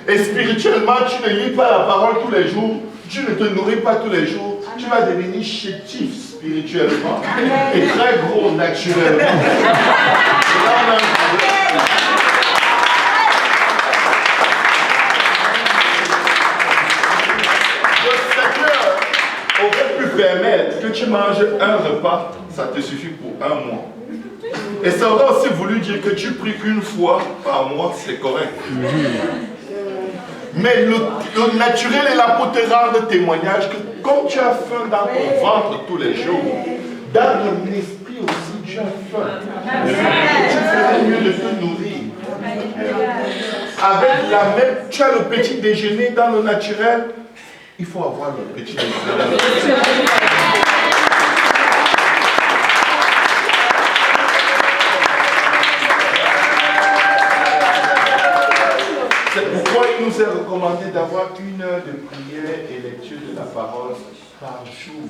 Et spirituellement, tu ne lis pas la parole tous les jours, tu ne te nourris pas tous les jours, tu vas devenir chétif spirituellement et très gros naturellement. Là, on a un problème. Le Seigneur aurait pu permettre que tu manges un repas, ça te suffit pour un mois. Et ça aurait aussi voulu dire que tu pries une fois par mois, c'est correct. Mais le naturel est là pour te rendre témoignage que comme tu as faim dans ton ventre tous les jours, dans ton esprit aussi tu as faim. Tu ferais mieux de te nourrir. Avec la même, tu as le petit déjeuner dans le naturel, il faut avoir le petit déjeuner dans le naturel. C'est pourquoi il nous est recommandé d'avoir 1 heure de prière et lecture de la parole par jour.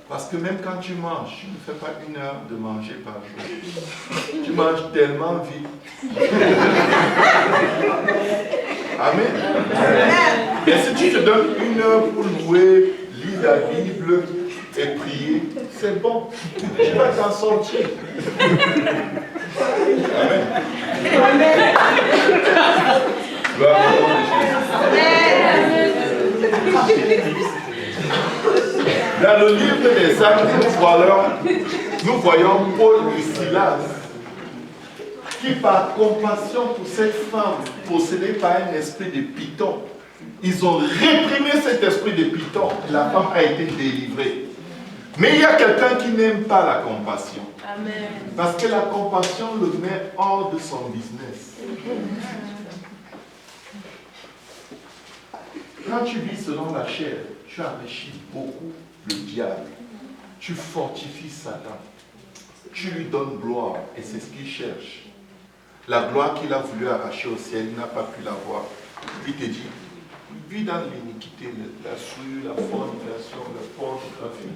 Parce que même quand tu manges, tu ne fais pas 1 heure de manger par jour. Tu manges tellement vite. Amen. Et si tu te donnes 1 heure pour louer, lire la Bible et prier, c'est bon. Tu vas t'en sortir. Amen. Amen. Gloire à Jésus. Dans le livre des Actes, nous voyons Paul et Silas qui, par compassion pour cette femme possédée par un esprit de python, ils ont réprimé cet esprit de python et la femme a été délivrée. Mais il y a quelqu'un qui n'aime pas la compassion. Amen. Parce que la compassion le met hors de son business. Quand tu vis selon la chair, tu enrichis beaucoup le diable. Tu fortifies Satan. Tu lui donnes gloire et c'est ce qu'il cherche. La gloire qu'il a voulu arracher au ciel, il n'a pas pu l'avoir. Il te dit, vis dans l'iniquité, la souillure, la fornication, la pornographie.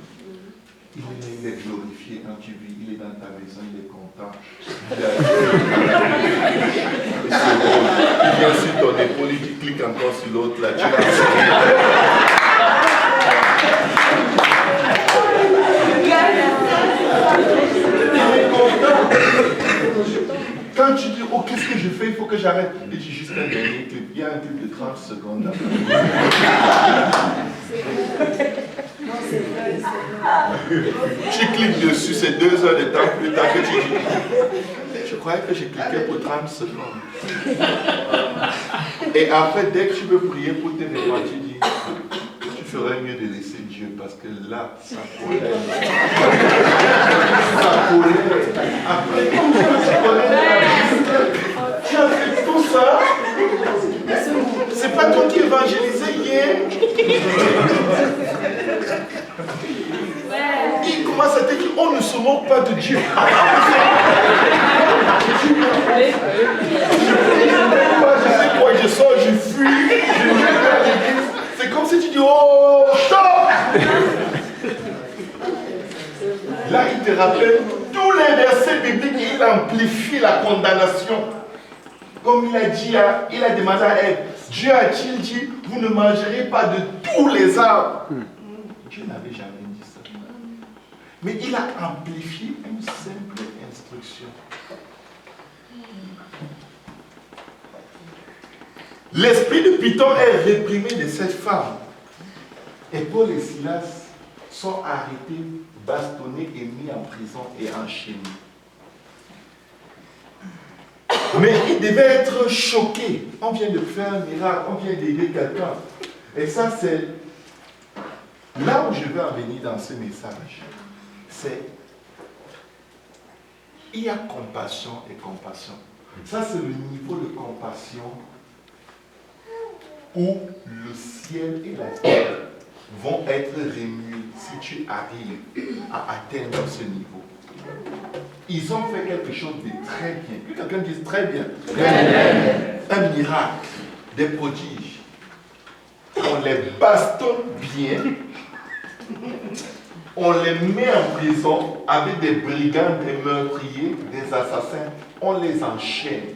Il est glorifié quand tu vis, il est dans ta maison, il est content. Il vient sur ton épaule, il dit clique encore sur l'autre, là tu il est content. Quand tu dis, oh qu'est-ce que je fais, il faut que j'arrête. Il dit juste un dernier clip, il y a un clip de 30 secondes là. Tu cliques dessus, c'est 2 heures de temps plus tard que tu dis. Je croyais que j'ai cliqué pour 30 secondes. Et après, dès que tu veux prier pour tes repas, tu dis, tu ferais mieux de laisser Dieu parce que là, ça colère. Ça colère. Après, comme tu connais la Bible, tu as fait tout ça. C'est pas toi qui évangélisais hier. Il commence à te dire, on ne se moque pas de Dieu. Je sais quoi, je sors, je fuis, c'est comme si tu dis, oh, stop. Là, il te rappelle tous les versets bibliques, il amplifie la condamnation. Comme il a dit, il a demandé à Ève, Dieu a-t-il dit, vous ne mangerez pas de tous les arbres. Dieu n'avait jamais dit ça. Mais il a amplifié une simple instruction. L'esprit de Python est réprimé de cette femme. Et Paul et Silas sont arrêtés, bastonnés et mis en prison et enchaînés. Mais ils devaient être choqués. On vient de faire un miracle, on vient d'aider quelqu'un. Et ça, c'est là où je veux en venir dans ce message. C'est il y a compassion et compassion. Ça, c'est le niveau de compassion où le ciel et la terre vont être remués si tu arrives à atteindre ce niveau. Ils ont fait quelque chose de très bien. Que quelqu'un dise très bien. Un miracle, des prodiges. On les bastonne bien. On les met en prison avec des brigands, des meurtriers, des assassins. On les enchaîne.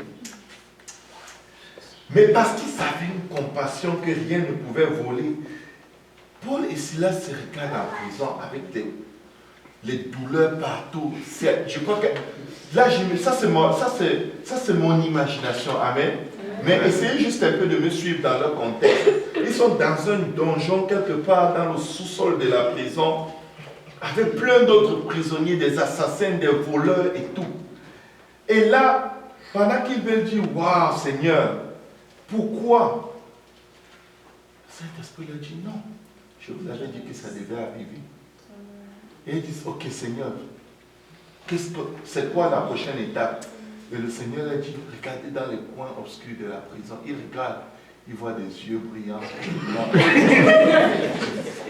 Mais parce qu'ils avaient une compassion que rien ne pouvait voler, Paul et Silas se regardent en prison avec les douleurs partout. Je crois que là, ça c'est mon imagination. Amen. Mais essayez juste un peu de me suivre dans leur contexte. Ils sont dans un donjon quelque part dans le sous-sol de la prison, avec plein d'autres prisonniers, des assassins, des voleurs et tout. Et là, pendant qu'ils veulent dire, waouh Seigneur, pourquoi? Le Saint-Esprit leur dit non. Je vous avais dit que ça devait arriver. Et ils disent, ok Seigneur, c'est quoi la prochaine étape? Et le Seigneur a dit, regardez dans les coins obscurs de la prison. Il regarde, il voit des yeux brillants.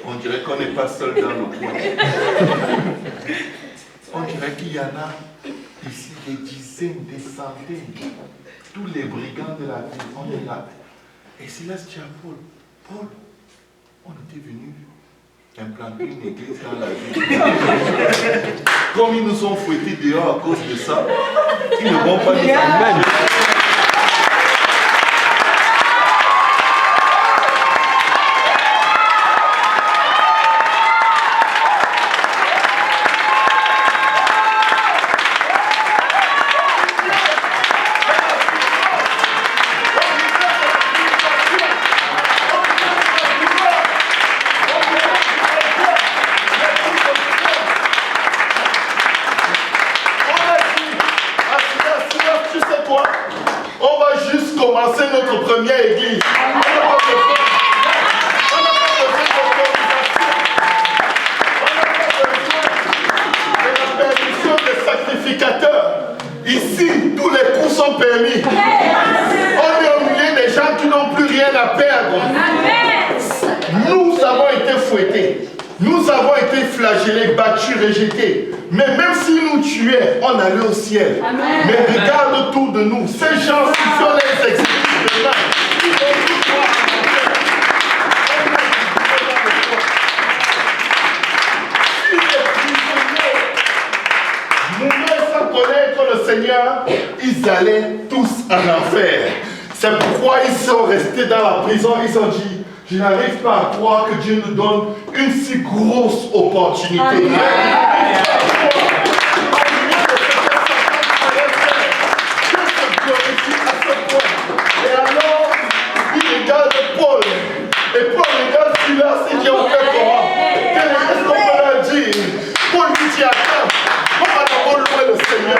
On dirait qu'on n'est pas seul dans le coin. On dirait qu'il y en a ici des dizaines, des centaines. Tous les brigands de la ville, on est là. Et Silas dit à Paul, Paul, on était venus implanter une église dans la ville. Comme ils nous ont fouettés dehors à cause de ça, ils ne vont pas nous amener. Nous avons été flagellés, battus, rejetés. Mais même s'ils nous tuaient, on allait au ciel. Amen. Mais regarde autour de nous. Ces gens qui sont les exécutifs de là, ils ont tout droit à mourir sans connaître le Seigneur, ils allaient tous en enfer. C'est pourquoi ils sont restés dans la prison. Ils ont dit, je n'arrive pas à croire que Dieu nous donne une si grosse opportunité. Amen. Et alors, il regarde Paul. Et Paul regarde Silas et dit, on fait comment? Qu'est-ce qu'on peut leur dire? Paul lui dit, attends, on va d'abord louer le Seigneur.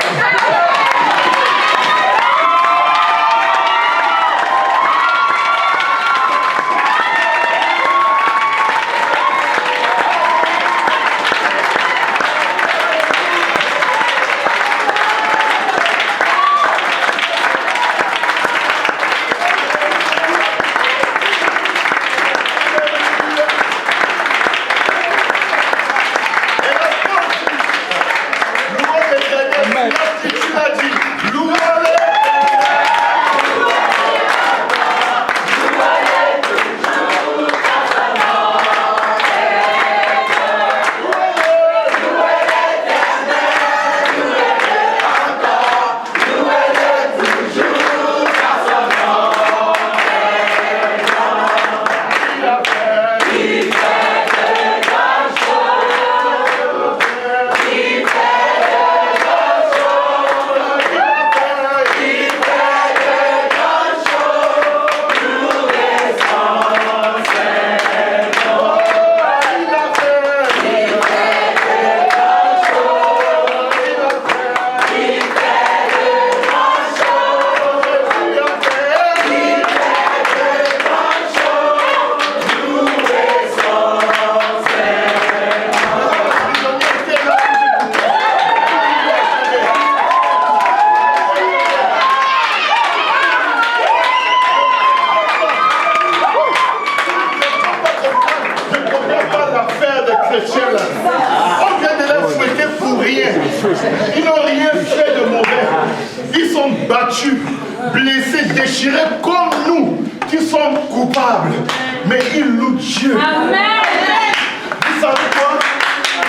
Ils n'ont rien fait de mauvais. Ils sont battus, blessés, déchirés comme nous qui sommes coupables. Mais ils louent Dieu. Amen. Vous savez quoi?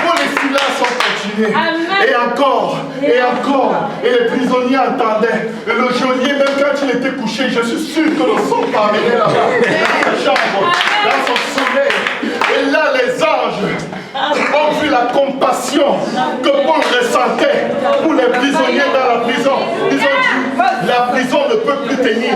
Pour les silences ont continué. Et encore, et encore. Et les prisonniers entendaient. Et le geôlier, même quand il était couché, je suis sûr que le son parvenait là-bas, dans sa chambre, dans son sommeil. Et là, les anges ont vu la compassion que Paul ressentait pour les prisonniers dans la prison. Ils ont dit, la prison ne peut plus tenir.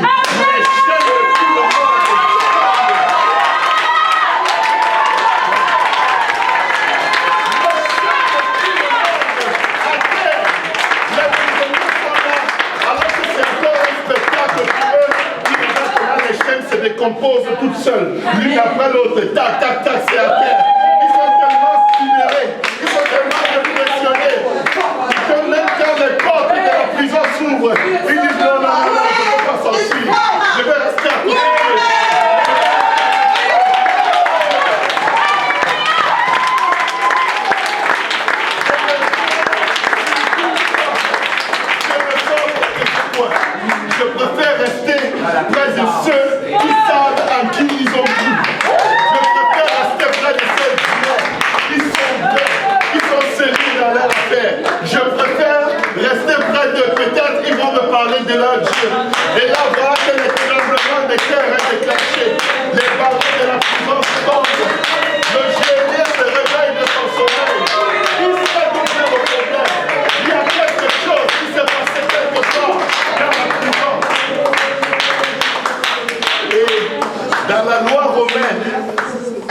Se décompose toute seule, l'une après l'autre, tac, tac, tac, c'est à terre. Ils sont tellement sidérés, ils sont tellement impressionnés, que même quand les portes de la prison s'ouvrent, ils disent non, non, non, non, je ne peux pas sortir, je vais rester à côté. Je préfère rester près de ceux qui savent en qui ils ont cru. Je préfère rester près de ceux qui sont vrais, qui sont sérieux dans leur affaire. Je préfère rester près d'eux. Peut-être ils vont me parler de leur Dieu. Et là, voilà que le tremblement des cœurs est déclenché. Les barreaux de la prison tombent. Le geôlier se réveille de son sommeil. Il sait d'où vient le problème. Il y a quelque chose qui s'est passé quelque part dans la prison. Et dans la loi romaine,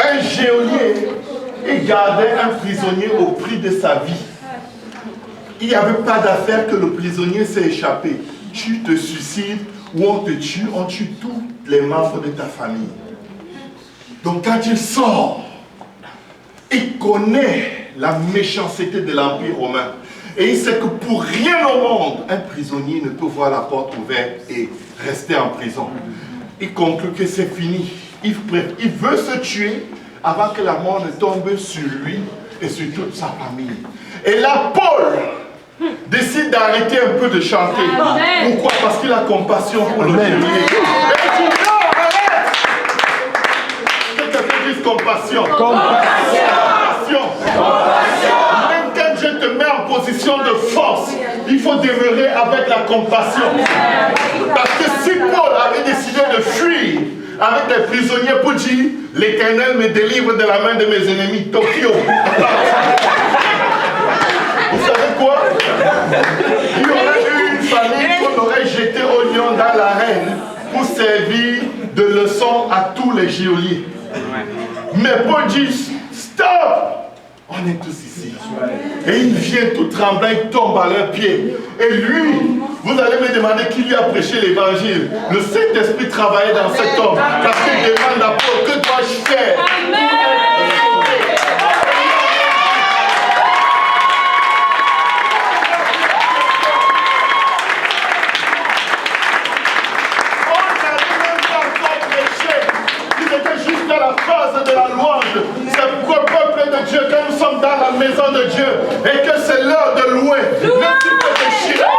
un geôlier, il gardait un prisonnier au prix de sa vie. Il n'y avait pas d'affaire que le prisonnier s'est échappé. Tu te suicides ou on tue tous les membres de ta famille. Donc quand il sort, il connaît la méchanceté de l'Empire romain. Et il sait que pour rien au monde, un prisonnier ne peut voir la porte ouverte et rester en prison. Il conclut que c'est fini. Il veut se tuer avant que la mort ne tombe sur lui et sur toute sa famille. Et là, Paul décide d'arrêter un peu de chanter. Amen. Pourquoi? Parce qu'il a compassion pour le geôlier. Et il dit non, arrête! Que quelqu'un dise compassion. Compassion. Même quand Dieu te met en position de force, il faut demeurer avec la compassion. Parce que si Paul avait décidé de fuir avec des prisonniers pour dire l'Éternel me délivre de la main de mes ennemis, Tokyo. Vous savez quoi? Il y aurait eu une famille qu'on aurait jeté au lion dans l'arène pour servir de leçon à tous les geôliers. Mais Paul dit stop! On est tous ici. Et il vient tout tremblant, il tombe à leurs pieds. Et lui, vous allez me demander qui lui a prêché l'évangile. Le Saint-Esprit travaillait dans cet homme. Parce qu'il demande à Paul, que dois-je faire? Amen. Juste à la phase de la louange. C'est pourquoi, peuple de Dieu, quand nous sommes dans la maison de Dieu et que c'est l'heure de louer, ne tu peux déchirer.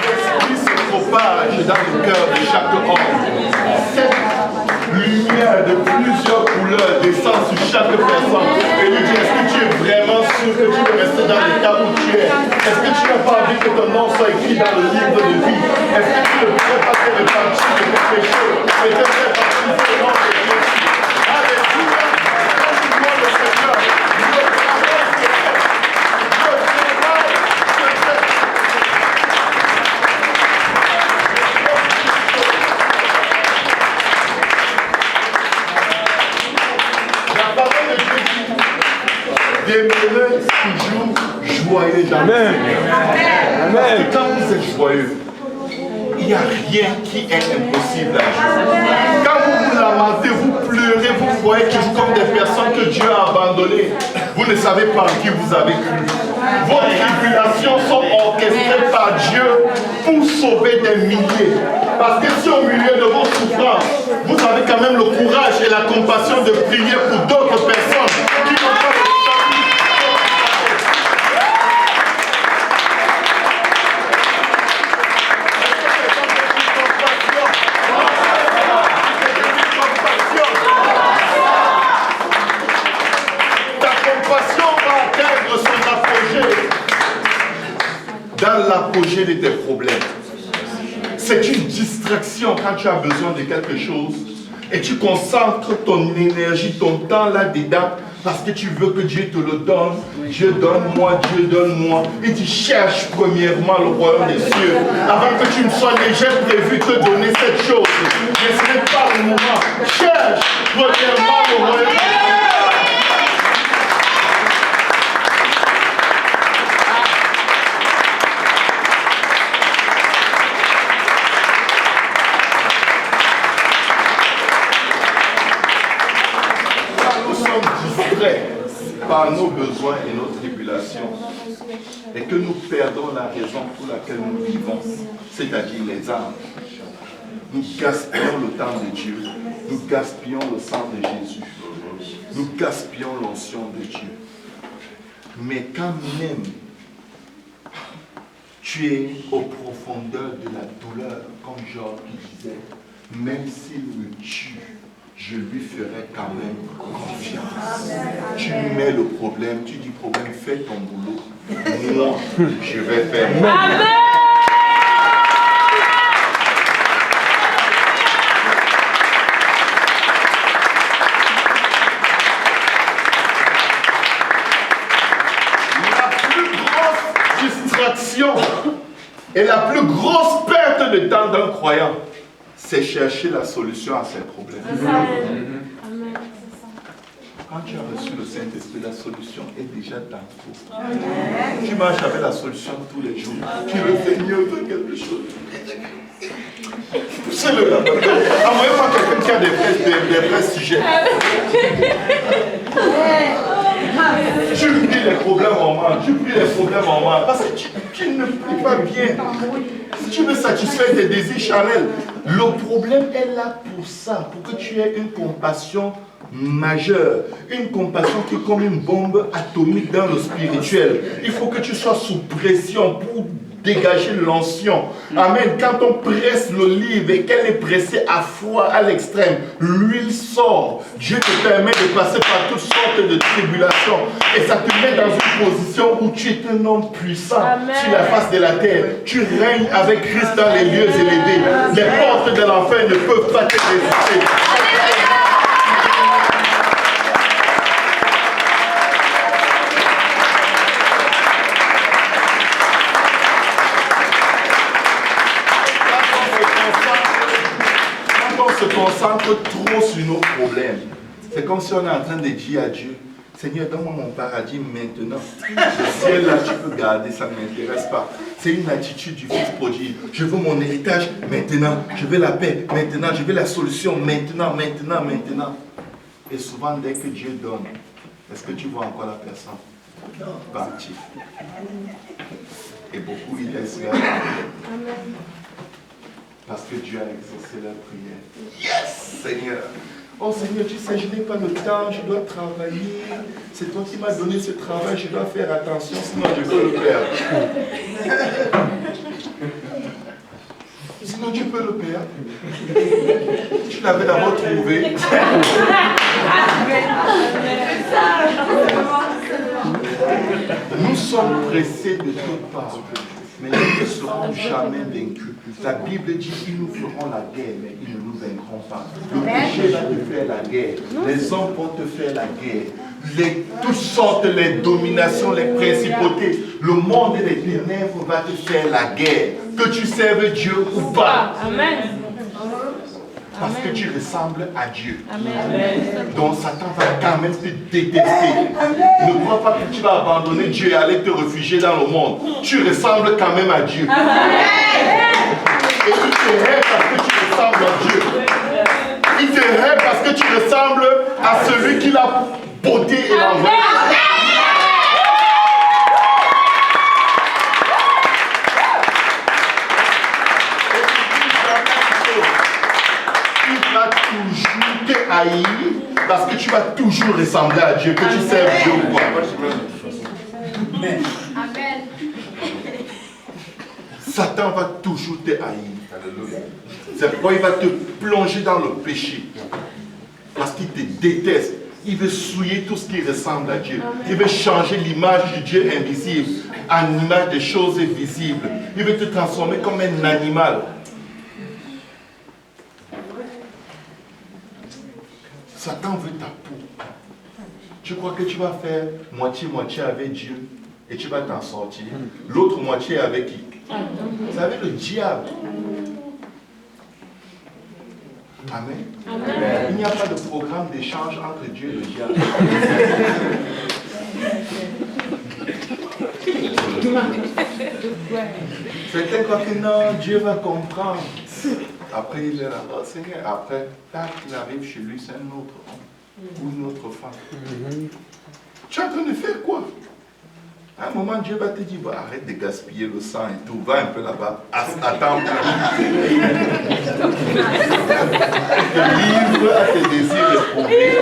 L'esprit se propage dans le cœur de chaque homme. Lumière de plusieurs couleurs descend sur chaque personne et lui dit est-ce que tu es vraiment sûr que tu veux rester dans l'état où tu es? Est-ce que tu n'as pas envie que ton nom soit écrit dans le livre de vie? Est-ce que tu ne pourrais pas te repentir de tes péchés et te faire partie du nom de Jésus? Alléluia! Quand le Seigneur, demeurez toujours joyeux dans le Seigneur. Parce que quand vous êtes joyeux, il n'y a rien qui est impossible à Dieu. Quand vous vous lamentez, vous pleurez, vous voyez toujours comme des personnes que Dieu a abandonnées. Vous ne savez pas en qui vous avez cru. Vos tribulations sont orchestrées par Dieu pour sauver des milliers. Parce que si au milieu de vos souffrances, vous avez quand même le courage et la compassion de prier pour d'autres personnes qui n'ont pas l'apogée de tes problèmes. C'est une distraction quand tu as besoin de quelque chose et tu concentres ton énergie, ton temps là-dedans parce que tu veux que Dieu te le donne. Dieu donne-moi, Dieu donne-moi. Et tu cherches premièrement le royaume des cieux avant que tu ne sois déjà prévu te donner cette chose. Mais ce n'est pas le moment. Cherche premièrement le royaume des cieux. Par nos besoins et nos tribulations, et que nous perdons la raison pour laquelle nous vivons, c'est-à-dire les âmes. Nous gaspillons le temps de Dieu, nous gaspillons le sang de Jésus, nous gaspillons l'onction de Dieu. Mais quand même, tu es aux profondeurs de la douleur, comme Job qui disait, même s'il me tue, je lui ferai quand même confiance. Tu mets le problème, tu dis problème, fais ton boulot. Moi, je vais faire mon boulot. Amen. La plus grosse distraction et la plus grosse perte de temps d'un croyant, c'est chercher la solution à ses problèmes. Quand tu as reçu le Saint-Esprit, la solution est déjà dans toi. Tu marches avec la solution tous les jours. Tu veux Seigneur, fais quelque chose. Poussez-le là. Envoyez-moi quelqu'un qui a des vrais sujets. Tu pries les problèmes en main. Tu pries les problèmes en main. Parce que tu ne pries pas bien. Si tu veux satisfaire tes désirs charnels, le problème est là pour ça, pour que tu aies une compassion majeure, une compassion qui est comme une bombe atomique dans le spirituel. Il faut que tu sois sous pression pour dégager l'onction. Amen. Quand on presse l'olive et qu'elle est pressée à froid à l'extrême, l'huile sort. Dieu te permet de passer par toutes sortes de tribulations et ça te met dans une position où tu es un homme puissant. Amen. Sur la face de la terre. Tu règnes avec Christ dans les lieux élevés. Les portes de l'enfer ne peuvent pas te résister. Concentre trop sur nos problèmes. C'est comme si on est en train de dire à Dieu, Seigneur, donne-moi mon paradis maintenant. Le ciel là, tu peux garder, ça ne m'intéresse pas. C'est une attitude du fils prodigue. Je veux mon héritage maintenant. Je veux la paix maintenant. Je veux la solution maintenant. Et souvent, dès que Dieu donne, est-ce que tu vois encore la personne partir? Et beaucoup, ils laissent faire. Parce que Dieu a exaucé la prière. Yes, Seigneur. Oh Seigneur, tu sais, je n'ai pas le temps, je dois travailler. C'est toi qui m'as donné ce travail, je dois faire attention, sinon je peux le perdre. Sinon tu peux le perdre. Tu l'avais d'abord trouvé. Nous sommes pressés de toutes parts. Mais nous ne serons jamais vaincus. La Bible dit qu'ils nous feront la guerre, mais ils ne nous vaincront pas. Le péché va te faire la guerre. Les hommes vont te faire la guerre. Toutes sortes, les dominations, les principautés, le monde des ténèbres va te faire la guerre. Que tu serves Dieu ou pas. Amen. Parce que tu ressembles à Dieu. Amen. Donc Satan va quand même te détester. Ne crois pas que tu vas abandonner Dieu et aller te réfugier dans le monde. Tu ressembles quand même à Dieu. Amen. Et il te hait parce que tu ressembles à Dieu. Il te hait parce que tu ressembles à celui qui l'a beauté et l'envoie. Toujours te haïr parce que tu vas toujours ressembler à Dieu, que tu serves Dieu ou pas. Amen. Satan va toujours te haïr. C'est pourquoi il va te plonger dans le péché. Parce qu'il te déteste. Il veut souiller tout ce qui ressemble à Dieu. Il veut changer l'image du Dieu invisible en image des choses visibles. Il veut te transformer comme un animal. Satan veut ta peau. Tu crois que tu vas faire moitié-moitié avec Dieu et tu vas t'en sortir. L'autre moitié avec qui? C'est avec le diable. Amen. Amen. Il n'y a pas de programme d'échange entre Dieu et le diable. Certains croient que non, Dieu va comprendre. Après, il est là, oh Seigneur, après, tac, il arrive chez lui, c'est un autre homme ou une autre femme. Tu es en train de faire quoi? À un moment, Dieu va te dire, bah, arrête de gaspiller le sang et tout, va un peu là-bas, attends. Livre à tes désirs éprouvés.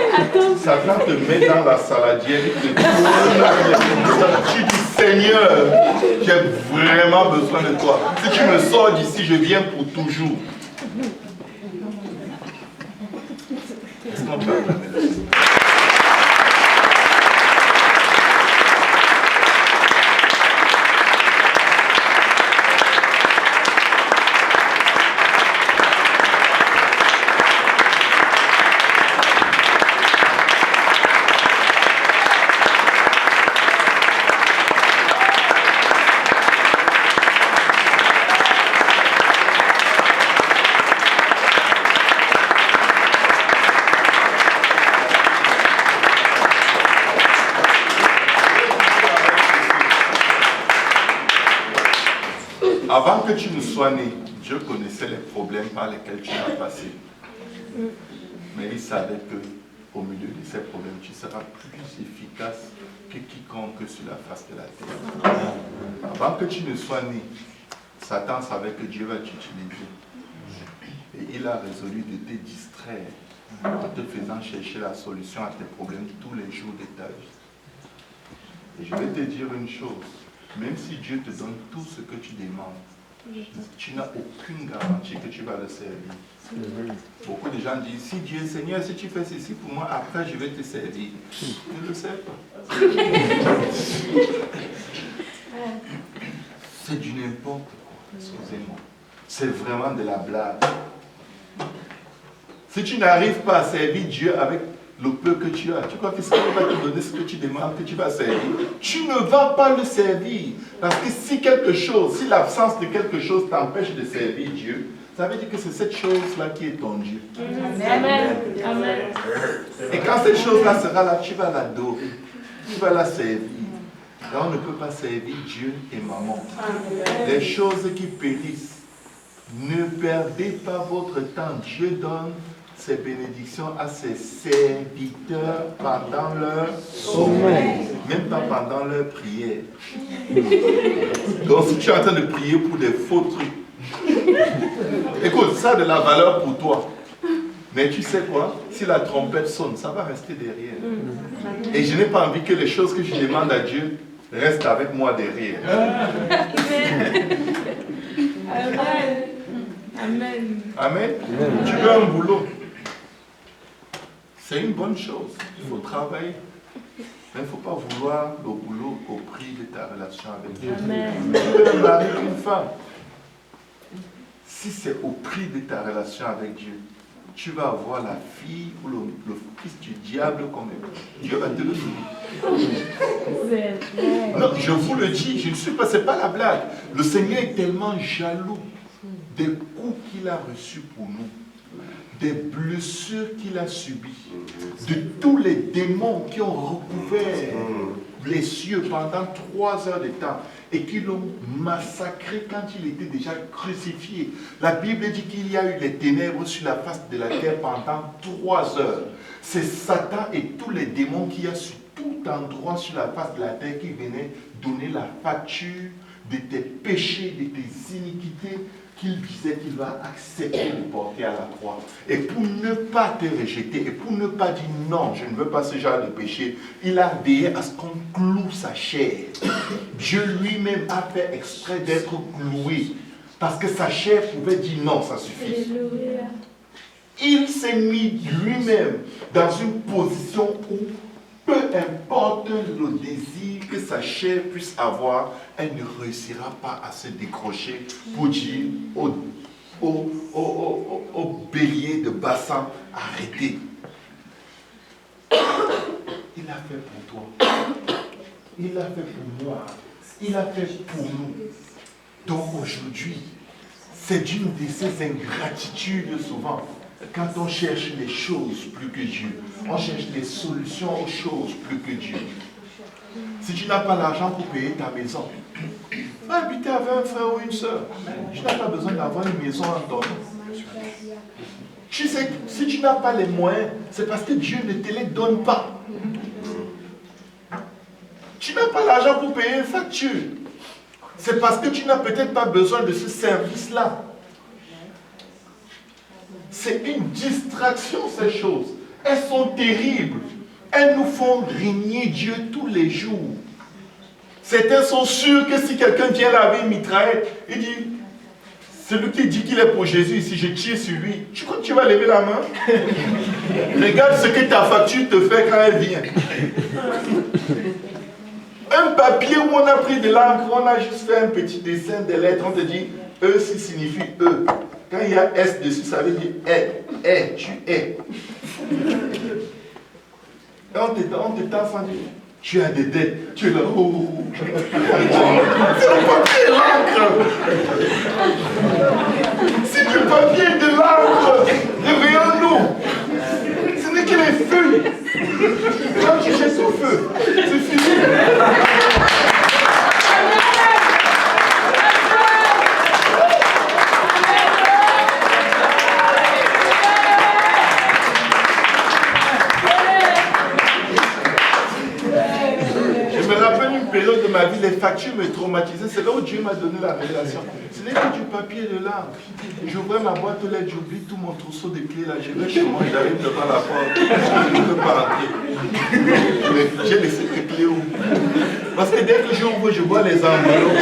Satan te met dans la saladière, il te tourne. Tu dis, Seigneur, j'ai vraiment besoin de toi. Si tu me sors d'ici, je viens pour toujours. Est-ce qu'on peut acclamer? Avant que tu ne sois né, Dieu connaissait les problèmes par lesquels tu as passé. Mais il savait qu'au milieu de ces problèmes, tu seras plus efficace que quiconque sur la face de la terre. Avant que tu ne sois né, Satan savait que Dieu va t'utiliser. Et il a résolu de te distraire en te faisant chercher la solution à tes problèmes tous les jours de ta vie. Et je vais te dire une chose. Même si Dieu te donne tout ce que tu demandes, tu n'as aucune garantie que tu vas le servir. Beaucoup de gens disent, si Dieu, Seigneur, si tu fais ceci pour moi, après je vais te servir. Ne le sais pas. C'est du n'importe quoi, excusez-moi. C'est vraiment de la blague. Si tu n'arrives pas à servir Dieu avec le peu que tu as, tu crois que Seigneur va te donner ce que tu demandes, que tu vas servir? Tu ne vas pas le servir. Parce que si quelque chose, si l'absence de quelque chose t'empêche de servir Dieu, ça veut dire que c'est cette chose-là qui est ton Dieu. Amen. Amen. Et quand cette chose-là sera là, tu vas l'adorer. Tu vas la servir. Là, on ne peut pas servir Dieu et maman. Les choses qui périssent, ne perdez pas votre temps. Dieu donne ses bénédictions à ses serviteurs pendant leur sommeil, même pas pendant leur prière. Donc si tu es en train de prier pour des faux trucs, écoute, ça a de la valeur pour toi. Mais tu sais quoi? Si la trompette sonne, ça va rester derrière. Et je n'ai pas envie que les choses que je demande à Dieu restent avec moi derrière. Amen. Amen. Amen. Tu veux un boulot? C'est une bonne chose. Il faut travailler. Mais il ne faut pas vouloir le boulot au prix de ta relation avec Dieu. Tu peux marier une femme. Si c'est au prix de ta relation avec Dieu, tu vas avoir la fille ou le fils du diable comme elle. Dieu va te le dire. Non, je vous le dis, je ne suis pas, c'est pas la blague. Le Seigneur est tellement jaloux des coups qu'il a reçus pour nous, des blessures qu'il a subies, de tous les démons qui ont recouvert les cieux pendant 3 heures de temps et qui l'ont massacré quand il était déjà crucifié. La Bible dit qu'il y a eu les ténèbres sur la face de la terre pendant 3 heures. C'est Satan et tous les démons qu'il y a sur tout endroit sur la face de la terre qui venaient donner la facture de tes péchés, de tes iniquités, qu'il disait qu'il va accepter de porter à la croix. Et pour ne pas te rejeter, et pour ne pas dire non, je ne veux pas ce genre de péché, il a veillé à ce qu'on cloue sa chair. Dieu lui-même a fait exprès d'être cloué, parce que sa chair pouvait dire non, ça suffit. Il s'est mis lui-même dans une position où, peu importe le désir que sa chair puisse avoir, elle ne réussira pas à se décrocher pour dire au bélier de bassin, arrêtez. Il l'a fait pour toi. Il l'a fait pour moi. Il l'a fait pour nous. Donc aujourd'hui, c'est d'une de ces ingratitudes souvent. Quand on cherche les choses plus que Dieu, on cherche les solutions aux choses plus que Dieu. Si tu n'as pas l'argent pour payer ta maison, va habiter avec un frère ou une soeur. Tu n'as pas besoin d'avoir une maison en ton nom. Tu sais, si tu n'as pas les moyens, c'est parce que Dieu ne te les donne pas. Tu n'as pas l'argent pour payer une facture. C'est parce que tu n'as peut-être pas besoin de ce service-là. C'est une distraction, ces choses. Elles sont terribles. Elles nous font régner Dieu tous les jours. Certains sont sûrs que si quelqu'un vient laver une mitraillette, il dit, celui qui dit qu'il est pour Jésus, si je tire sur lui, tu crois que tu vas lever la main? Regarde ce que ta facture te fait quand elle vient. Un papier où on a pris de l'encre, on a juste fait un petit dessin de lettres, on te dit, E, si signifie E. Quand il y a S dessus, ça veut dire tu es. Et on te tend sans dire, tu as des dettes, tu es là, oh. C'est le papier et l'encre. C'est du papier et de l'encre. Réveillons-nous. Ce n'est que les feuilles. Quand tu jettes au feu, c'est fini. Période de ma vie, les factures me traumatisaient. C'est là où Dieu m'a donné la révélation. Ce n'est que du papier et de l'encre. J'ouvrais ma boîte aux lettres, j'oublie tout mon trousseau de clés là. Je vais chez moi, j'arrive devant la porte. Je ne peux pas entrer. J'ai laissé les clés où? Parce que dès que j'ouvre, je vois les enveloppes.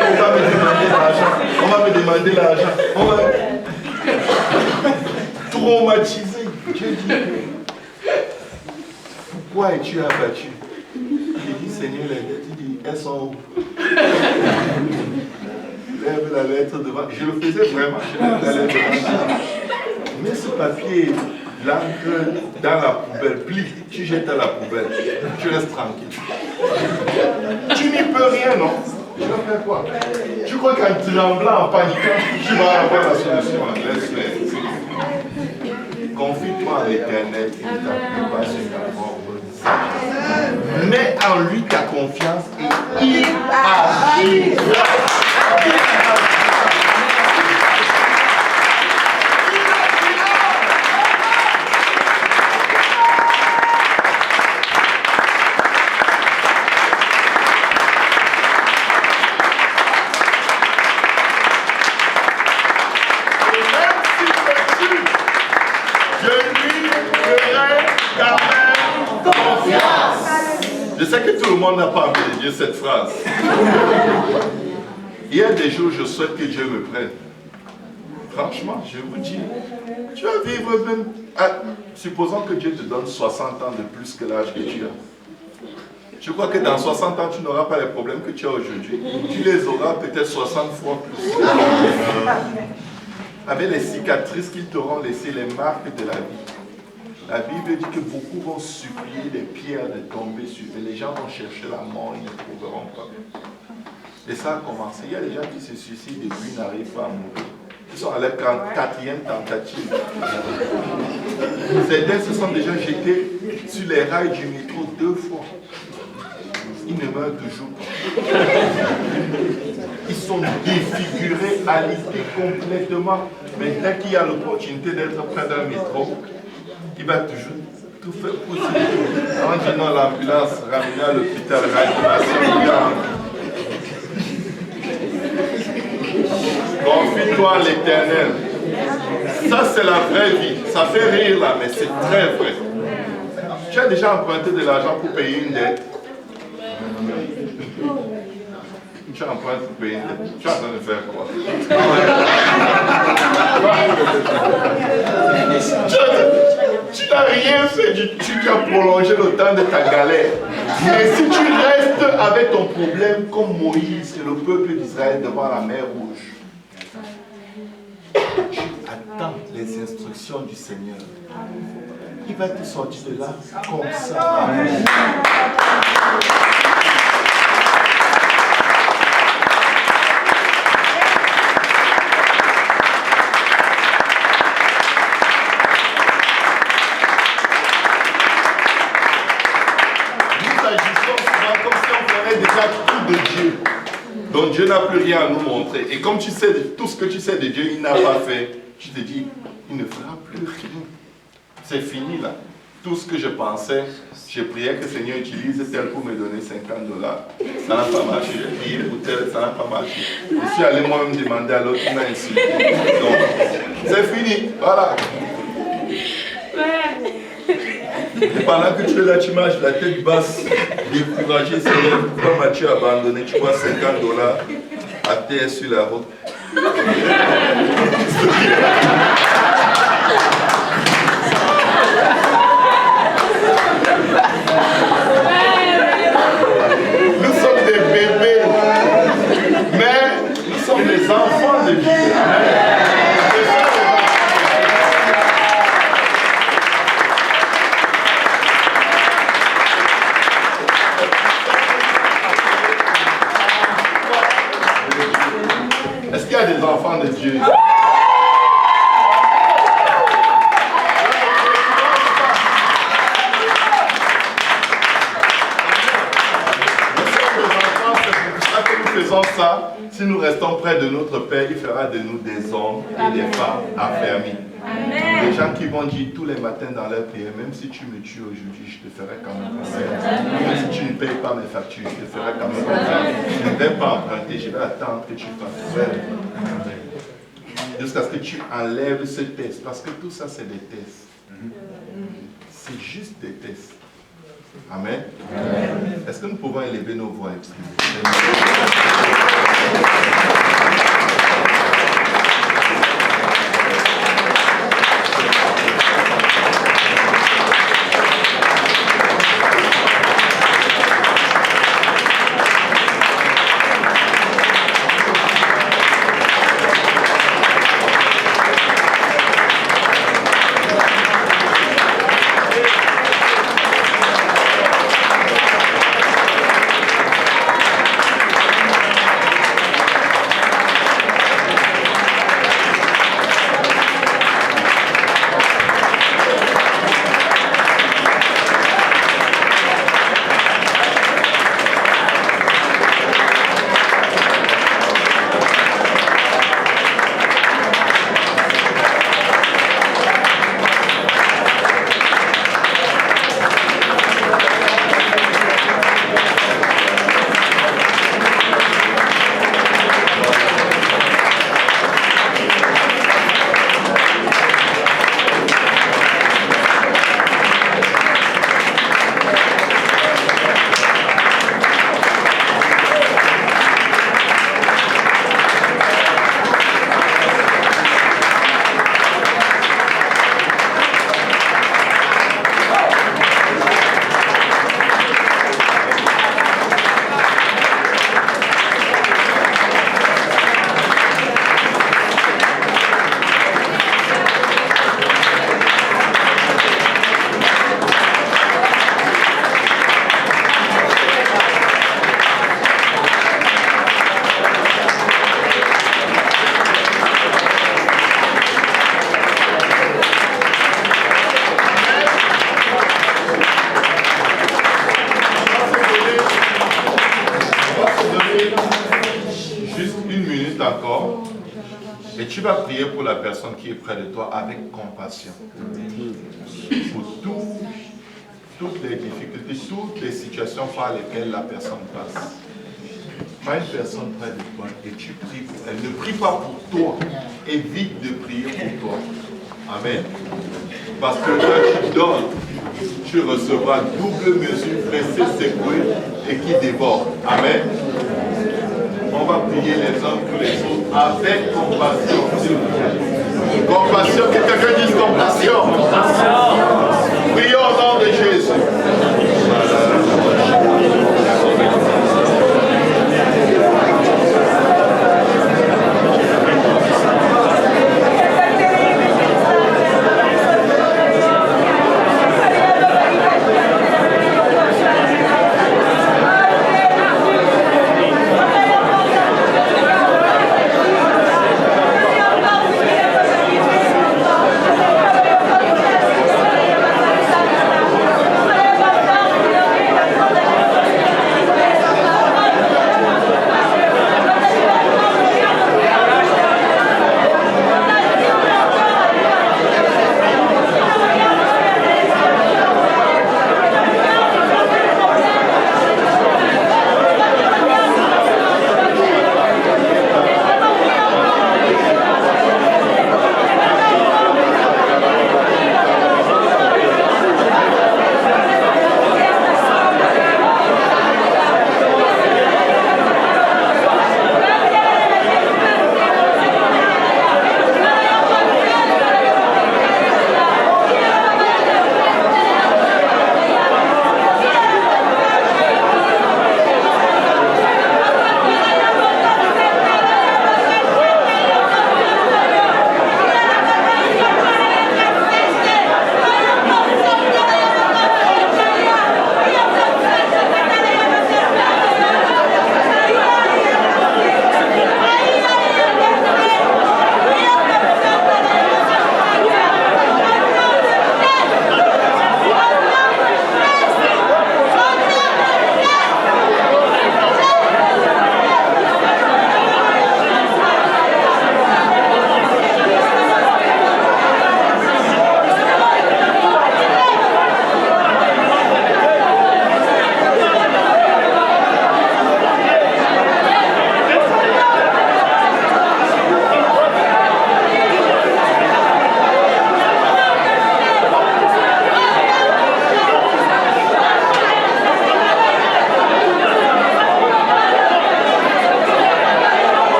On va me demander l'argent. On va me demander l'argent. On va... Traumatisé. Dieu dit. Pourquoi es-tu abattu? Il dit, Seigneur, les lettres, il dit, elles sont où? Lève la lettre devant. Je le faisais vraiment, je lève la lettre devant. Mets ce papier, l'encre dans la poubelle, plie, tu jettes à la poubelle, tu restes tranquille. Tu n'y peux rien, non? Tu vas faire quoi? Tu crois qu'en tremblant, en paniquant, tu vas avoir la solution? Laisse-les. Confie-toi en l'Éternel, il ne t'appuie pas sur ta propre. Mets en lui ta confiance et il agira. Je sais que tout le monde n'a pas envie de dire cette phrase. Il y a des jours, je souhaite que Dieu me prenne. Franchement, je vous dis, tu vas vivre même... supposons que Dieu te donne 60 ans de plus que l'âge que tu as. Je crois que dans 60 ans, tu n'auras pas les problèmes que tu as aujourd'hui. Tu les auras peut-être 60 fois plus. Avec les cicatrices qu'ils t'auront laissées, les marques de la vie. La Bible dit que beaucoup vont supplier des pierres de tomber sur eux. Les gens vont chercher la mort, ils ne trouveront pas. Et ça a commencé. Il y a des gens qui se suicident et puis n'arrivent pas à mourir. Ils sont à leur 4e tentative. Certains se sont déjà jetés sur les rails du métro 2 fois. Ils ne meurent toujours pas. Ils sont défigurés, alistés complètement. Mais dès qu'il y a l'opportunité d'être près d'un métro, il va toujours tout faire possible. En donnant l'ambulance, ramener à l'hôpital, réanimation. Confie-toi à l'Éternel. Ça, c'est la vraie vie. Ça fait rire là, mais c'est très vrai. Tu as déjà emprunté de l'argent pour payer une dette? Tu es en train de payer. Tu es en train de faire quoi? Tu n'as rien fait du tout. Tu as prolongé le temps de ta galère. Mais si tu restes avec ton problème comme Moïse et le peuple d'Israël devant la mer Rouge, tu attends les instructions du Seigneur. Il va te sortir de là comme ça. Amen. De Dieu. Donc Dieu n'a plus rien à nous montrer. Et comme tu sais tout ce que tu sais de Dieu, il n'a pas fait, tu te dis, il ne fera plus rien. C'est fini là. Tout ce que je pensais, je priais que le Seigneur utilise tel pour me donner $50. Ça n'a pas marché. J'ai prié pour tel, ça n'a pas marché. Je suis allé moi-même demander à l'autre, il m'a insulté. Donc, c'est fini. Voilà. Et pendant que tu es là, tu marches la tête basse, découragé, Seigneur, pourquoi m'as-tu abandonné? Tu vois $50 à terre sur la route. Nous sommes des bébés, mais nous sommes les enfants de Dieu. Amen. Est-ce qu'il y a des enfants de Dieu? Ça, si nous restons près de notre Père, il fera de nous des hommes et des femmes affermis. Des gens qui vont dire tous les matins dans leur prière, même si tu me tues aujourd'hui, je te ferai quand même confiance. Même si tu ne payes pas mes factures, je te ferai quand même confiance. Je ne vais pas emprunter, je vais attendre que tu fasses. Jusqu'à ce que tu enlèves ce test, parce que tout ça c'est des tests. C'est juste des tests. Amen. Amen. Est-ce que nous pouvons élever nos voix et prier? tu vas prier pour la personne qui est près de toi avec compassion. Pour toutes les difficultés, toutes les situations par lesquelles la personne passe. Prends une personne près de toi et tu pries pour elle. Ne prie pas pour toi. Évite de prier pour toi. Amen. Parce que quand tu donnes, tu recevras double mesure, pressée, secouée et qui déborde. Amen. va prier les uns pour les autres avec compassion. Compassion, que quelqu'un dise compassion. Prions au nom de Jésus. Thank you.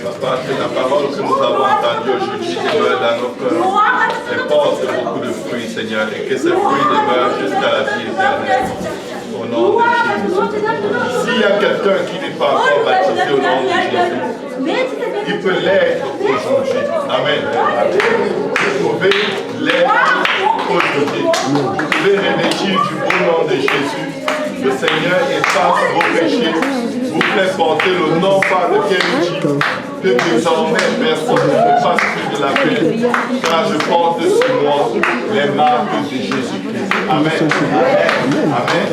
Papa, que la parole que nous avons entendue aujourd'hui demeure dans nos cœurs et porte beaucoup de fruits, Seigneur, et que ces fruits demeurent jusqu'à la vie éternelle. Au nom de Jésus. S'il y a quelqu'un qui n'est pas encore baptisé au nom de Jésus, il peut l'être aujourd'hui. Amen. Vous pouvez l'être aujourd'hui. Vous pouvez revêtir du beau nom de Jésus. Le Seigneur efface vos péchés, vous fait porter le nom par lequel il dit que désormais personne ne me fasse plus de la peine, car je porte sur moi les marques de Jésus-Christ. Amen. Amen.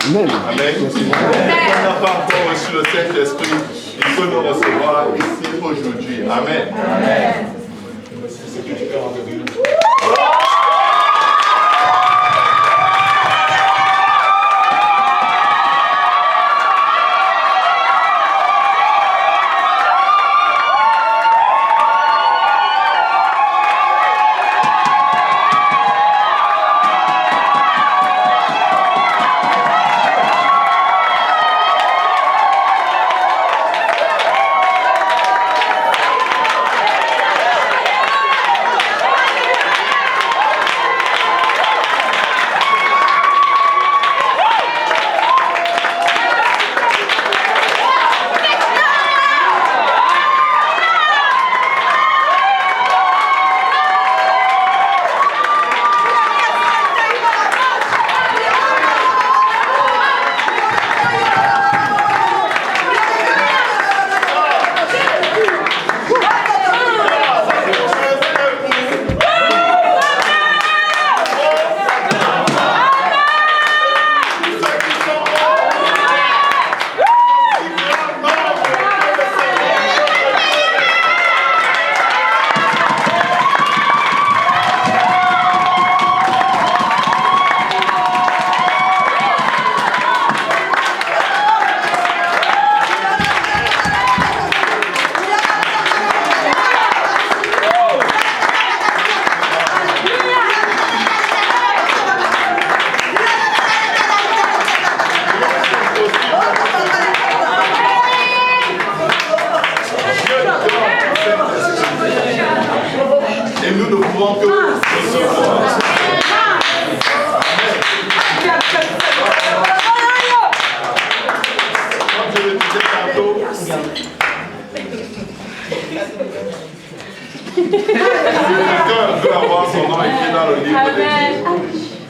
Amen. Amen. Si on n'a pas encore reçu le Saint-Esprit, il peut le recevoir ici aujourd'hui. Amen. Amen.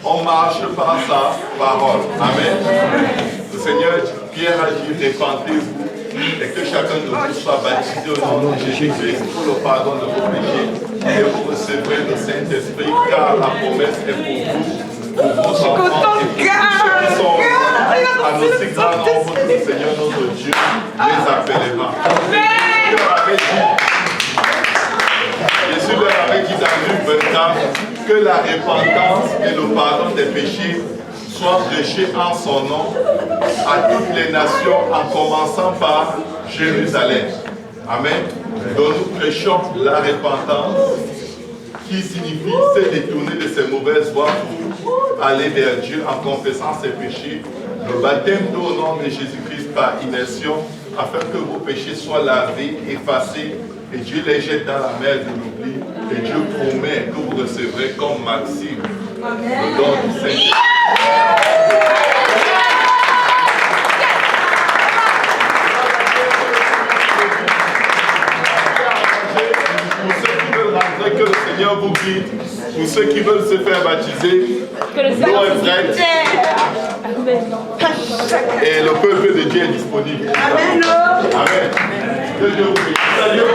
On marche par sa parole. Amen. Le Seigneur, Pierre a dit, répentez-vous et que chacun de vous soit baptisé au nom de Jésus-Christ pour le pardon de vos péchés et vous recevrez le Saint-Esprit car la promesse est pour vous, pour vos enfants et pour tous ceux qui sont annoncés grand nombre que le Seigneur notre Dieu les appellera. Jésus leur avait dit dans Luc 24 que la repentance et le pardon des péchés soient prêchés en son nom à toutes les nations en commençant par Jérusalem. Amen. Donc nous prêchons la repentance qui signifie se détourner de ses mauvaises voies pour aller vers Dieu en confessant ses péchés. Le baptême au nom de Jésus-Christ par immersion afin que vos péchés soient lavés, effacés et Dieu les jette dans la mer de l'oubli et Dieu promet que vous recevrez comme Maxime le don du Saint-Esprit. Pour ceux qui veulent rentrer, que le Seigneur vous guide. Pour ceux qui veulent se faire baptiser, l'eau est prête. Et le peuple de Dieu est disponible. Amen. Amen. Que Dieu vous bénisse.